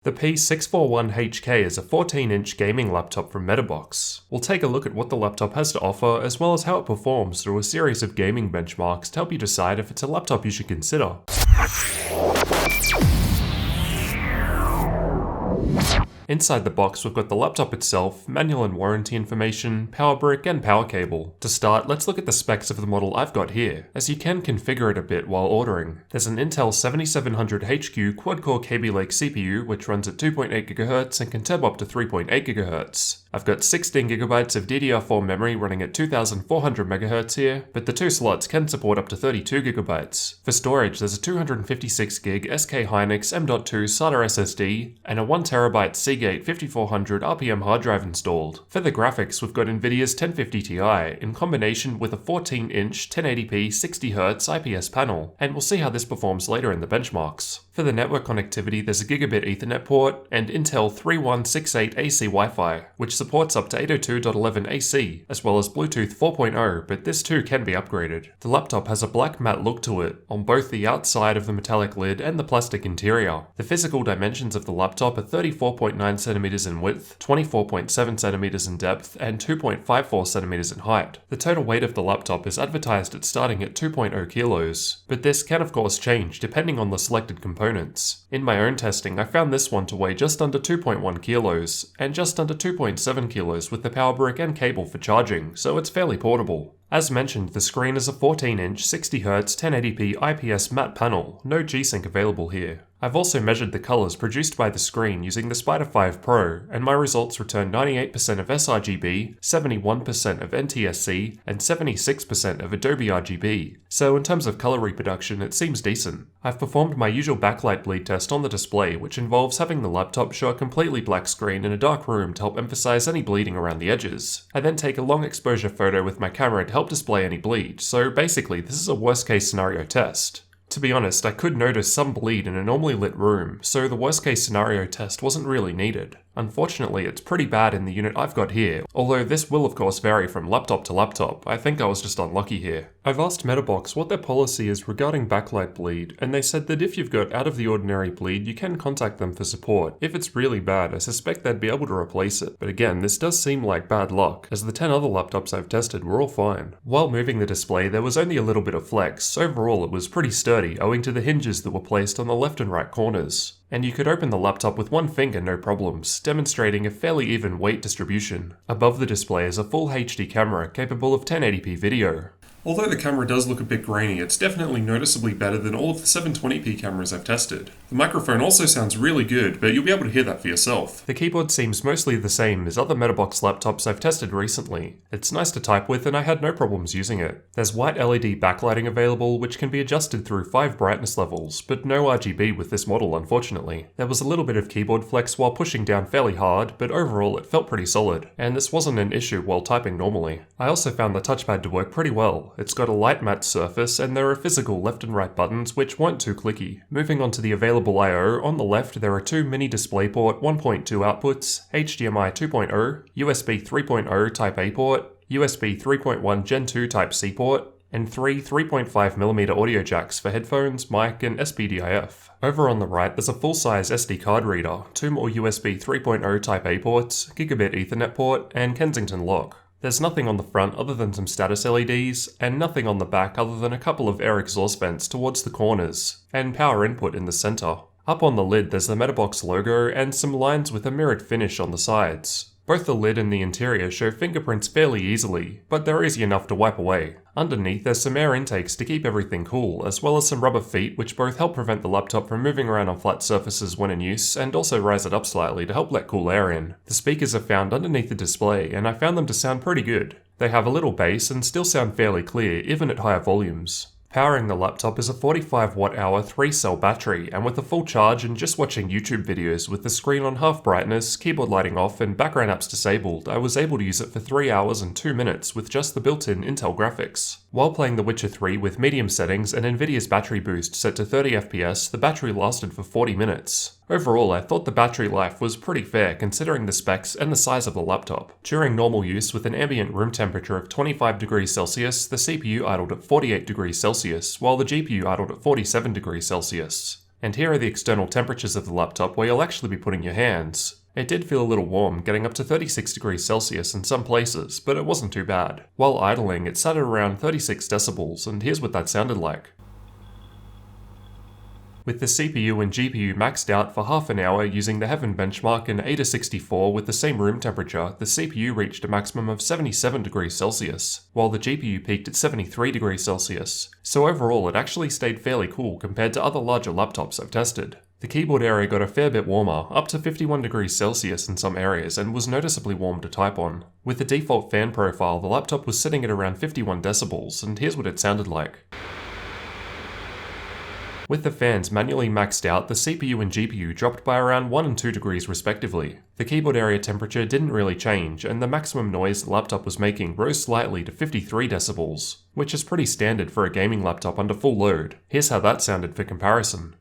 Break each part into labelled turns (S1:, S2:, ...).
S1: The P641HK is a 14-inch gaming laptop from Metabox. We'll take a look at what the laptop has to offer as well as how it performs through a series of gaming benchmarks to help you decide if it's a laptop you should consider. Inside the box, we've got the laptop itself, manual and warranty information, power brick, and power cable. To start, let's look at the specs of the model I've got here, as you can configure it a bit while ordering. There's an Intel 7700HQ quad-core Kaby Lake CPU, which runs at 2.8GHz and can tab up to 3.8GHz. I've got 16GB of DDR4 memory running at 2400MHz here, but the two slots can support up to 32GB. For storage, there's a 256GB SK Hynix M.2 SATA SSD and a 1TB Seagate 5400 RPM hard drive installed. For the graphics, we've got Nvidia's 1050 Ti in combination with a 14-inch 1080p 60Hz IPS panel, and we'll see how this performs later in the benchmarks. For the network connectivity, there's a gigabit Ethernet port and Intel 3168 AC Wi-Fi, which supports up to 802.11ac, as well as Bluetooth 4.0, but this too can be upgraded. The laptop has a black matte look to it, on both the outside of the metallic lid and the plastic interior. The physical dimensions of the laptop are 34.9cm in width, 24.7cm in depth, and 2.54cm in height. The total weight of the laptop is advertised at starting at 2.0 kilos, but this can of course change depending on the selected components. In my own testing, I found this one to weigh just under 2.1 kilos, and just under 2.7 kilos with the power brick and cable for charging, so it's fairly portable. As mentioned, the screen is a 14-inch 60Hz 1080p IPS matte panel, no G-Sync available here. I've also measured the colours produced by the screen using the Spider 5 Pro, and my results return 98% of sRGB, 71% of NTSC, and 76% of Adobe RGB, so in terms of colour reproduction it seems decent. I've performed my usual backlight bleed test on the display, which involves having the laptop show a completely black screen in a dark room to help emphasise any bleeding around the edges. I then take a long exposure photo with my camera to help display any bleed, so basically this is a worst case scenario test. To be honest, I could notice some bleed in a normally lit room, so the worst case scenario test wasn't really needed. Unfortunately, it's pretty bad in the unit I've got here, although this will of course vary from laptop to laptop. I think I was just unlucky here. I've asked Metabox what their policy is regarding backlight bleed, and they said that if you've got out of the ordinary bleed, you can contact them for support. If it's really bad, I suspect they'd be able to replace it, but again, this does seem like bad luck, as the 10 other laptops I've tested were all fine. While moving the display, there was only a little bit of flex. Overall, it was pretty sturdy, owing to the hinges that were placed on the left and right corners. And you could open the laptop with one finger no problems, demonstrating a fairly even weight distribution. Above the display is a full HD camera capable of 1080p video. Although the camera does look a bit grainy, it's definitely noticeably better than all of the 720p cameras I've tested. The microphone also sounds really good, but you'll be able to hear that for yourself. The keyboard seems mostly the same as other Metabox laptops I've tested recently. It's nice to type with and I had no problems using it. There's white LED backlighting available, which can be adjusted through 5 brightness levels, but no RGB with this model unfortunately. There was a little bit of keyboard flex while pushing down fairly hard, but overall it felt pretty solid, and this wasn't an issue while typing normally. I also found the touchpad to work pretty well. It's got a light matte surface and there are physical left and right buttons which weren't too clicky. Moving on to the available I/O, on the left there are 2 mini DisplayPort 1.2 outputs, HDMI 2.0, USB 3.0 Type A port, USB 3.1 Gen 2 Type C port, and 3 3.5mm audio jacks for headphones, mic, and SPDIF. Over on the right there's a full-size SD card reader, 2 more USB 3.0 Type A ports, gigabit Ethernet port, and Kensington lock. There's nothing on the front other than some status LEDs, and nothing on the back other than a couple of air exhaust vents towards the corners, and power input in the center. Up on the lid there's the Metabox logo and some lines with a mirrored finish on the sides. Both the lid and the interior show fingerprints fairly easily, but they're easy enough to wipe away. Underneath there's some air intakes to keep everything cool, as well as some rubber feet which both help prevent the laptop from moving around on flat surfaces when in use, and also rise it up slightly to help let cool air in. The speakers are found underneath the display, and I found them to sound pretty good. They have a little bass and still sound fairly clear, even at higher volumes. Powering the laptop is a 45 watt-hour 3-cell battery, and with a full charge and just watching YouTube videos with the screen on half brightness, keyboard lighting off, and background apps disabled, I was able to use it for 3 hours and 2 minutes with just the built-in Intel graphics. While playing The Witcher 3 with medium settings and Nvidia's battery boost set to 30 FPS, the battery lasted for 40 minutes. Overall, I thought the battery life was pretty fair considering the specs and the size of the laptop. During normal use with an ambient room temperature of 25 degrees Celsius, the CPU idled at 48 degrees Celsius, while the GPU idled at 47 degrees Celsius. And here are the external temperatures of the laptop where you'll actually be putting your hands. It did feel a little warm, getting up to 36 degrees Celsius in some places, but it wasn't too bad. While idling, it sat at around 36 decibels, and here's what that sounded like. With the CPU and GPU maxed out for half an hour using the Heaven benchmark in Ada 64 with the same room temperature, the CPU reached a maximum of 77 degrees Celsius, while the GPU peaked at 73 degrees Celsius. So overall, it actually stayed fairly cool compared to other larger laptops I've tested. The keyboard area got a fair bit warmer, up to 51 degrees Celsius in some areas, and was noticeably warm to type on. With the default fan profile, the laptop was sitting at around 51 decibels, and here's what it sounded like. With the fans manually maxed out, the CPU and GPU dropped by around 1 and 2 degrees respectively. The keyboard area temperature didn't really change, and the maximum noise the laptop was making rose slightly to 53 decibels, which is pretty standard for a gaming laptop under full load. Here's how that sounded for comparison.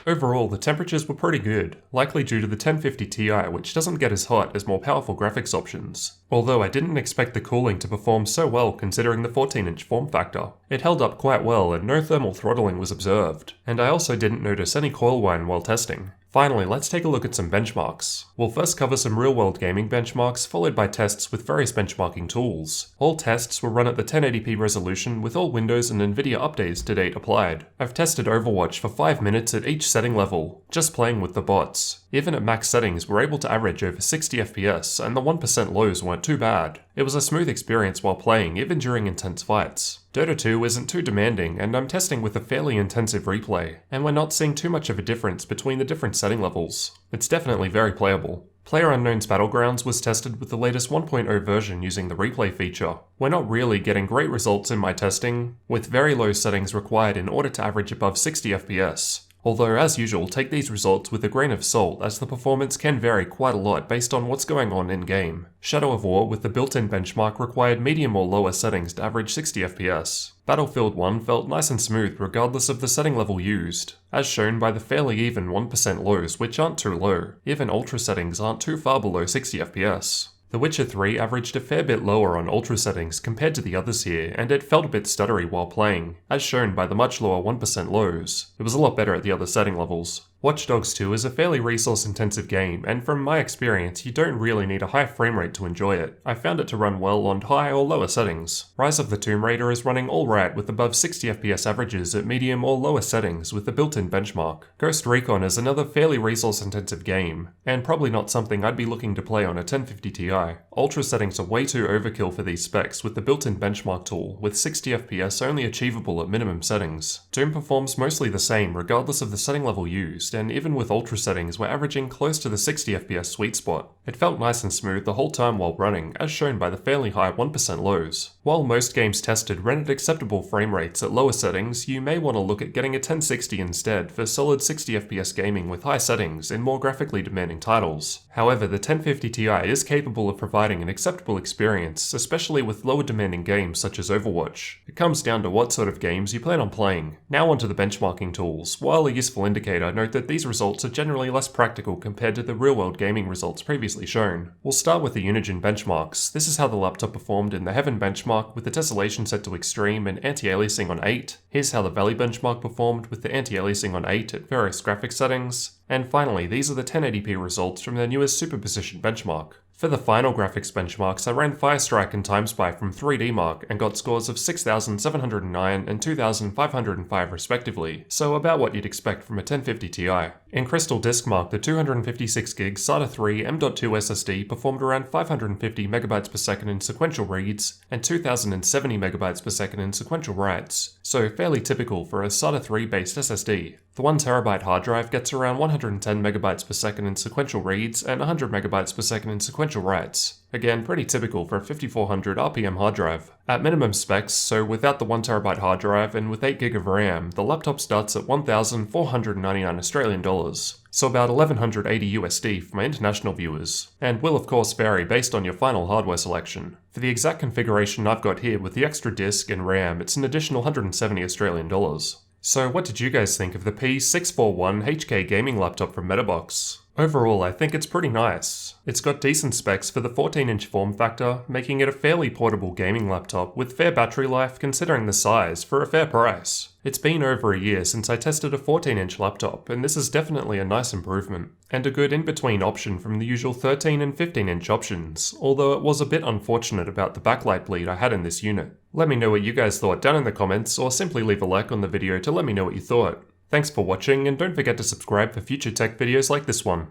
S1: Overall, the temperatures were pretty good, likely due to the 1050 Ti, which doesn't get as hot as more powerful graphics options. Although I didn't expect the cooling to perform so well considering the 14-inch form factor. It held up quite well and no thermal throttling was observed, and I also didn't notice any coil whine while testing. Finally, let's take a look at some benchmarks. We'll first cover some real-world gaming benchmarks, followed by tests with various benchmarking tools. All tests were run at the 1080p resolution with all Windows and Nvidia updates to date applied. I've tested Overwatch for 5 minutes at each setting level, just playing with the bots. Even at max settings, we're able to average over 60 FPS, and the 1% lows weren't too bad. It was a smooth experience while playing, even during intense fights. Dota 2 isn't too demanding, and I'm testing with a fairly intensive replay, and we're not seeing too much of a difference between the different setting levels. It's definitely very playable. PlayerUnknown's Battlegrounds was tested with the latest 1.0 version using the replay feature. We're not really getting great results in my testing, with very low settings required in order to average above 60 FPS. Although, as usual, take these results with a grain of salt, as the performance can vary quite a lot based on what's going on in-game. Shadow of War with the built-in benchmark required medium or lower settings to average 60 FPS. Battlefield 1 felt nice and smooth regardless of the setting level used, as shown by the fairly even 1% lows, which aren't too low. Even ultra settings aren't too far below 60 FPS. The Witcher 3 averaged a fair bit lower on ultra settings compared to the others here, and it felt a bit stuttery while playing, as shown by the much lower 1% lows. It was a lot better at the other setting levels. Watch Dogs 2 is a fairly resource-intensive game, and from my experience, you don't really need a high frame rate to enjoy it. I found it to run well on high or lower settings. Rise of the Tomb Raider is running alright with above 60 FPS averages at medium or lower settings with the built-in benchmark. Ghost Recon is another fairly resource-intensive game, and probably not something I'd be looking to play on a 1050 Ti. Ultra settings are way too overkill for these specs with the built-in benchmark tool, with 60 FPS only achievable at minimum settings. Doom performs mostly the same regardless of the setting level used, and even with ultra settings we're averaging close to the 60 FPS sweet spot. It felt nice and smooth the whole time while running, as shown by the fairly high 1% lows. While most games tested ran at acceptable frame rates at lower settings, you may want to look at getting a 1060 instead for solid 60 FPS gaming with high settings in more graphically demanding titles. However, the 1050 Ti is capable of providing an acceptable experience, especially with lower demanding games such as Overwatch. It comes down to what sort of games you plan on playing. Now onto the benchmarking tools. While a useful indicator, note that these results are generally less practical compared to the real-world gaming results previously shown. We'll start with the Unigine benchmarks. This is how the laptop performed in the Heaven benchmark with the tessellation set to extreme and anti-aliasing on 8. Here's how the Valley benchmark performed with the anti-aliasing on 8 at various graphics settings. And finally, these are the 1080p results from their newest superposition benchmark. For the final graphics benchmarks, I ran Firestrike and TimeSpy from 3DMark and got scores of 6,709 and 2,505 respectively, so about what you'd expect from a 1050 Ti. In Crystal DiskMark, the 256GB SATA 3 M.2 SSD performed around 550 MB per second in sequential reads and 2070 MB per second in sequential writes, so fairly typical for a SATA 3 based SSD. The 1TB hard drive gets around 110 MB per second in sequential reads and 100 MB per second in sequential writes. Again, pretty typical for a 5400 RPM hard drive. At minimum specs, so without the 1TB hard drive and with 8GB of RAM, the laptop starts at 1,499 Australian dollars, so about 1180 USD for my international viewers, and will of course vary based on your final hardware selection. For the exact configuration I've got here with the extra disk and RAM, it's an additional 170 Australian dollars. So what did you guys think of the P641HK gaming laptop from Metabox? Overall, I think it's pretty nice. It's got decent specs for the 14-inch form factor, making it a fairly portable gaming laptop with fair battery life considering the size for a fair price. It's been over a year since I tested a 14-inch laptop, and this is definitely a nice improvement, and a good in-between option from the usual 13 and 15-inch options, although it was a bit unfortunate about the backlight bleed I had in this unit. Let me know what you guys thought down in the comments, or simply leave a like on the video to let me know what you thought. Thanks for watching, and don't forget to subscribe for future tech videos like this one.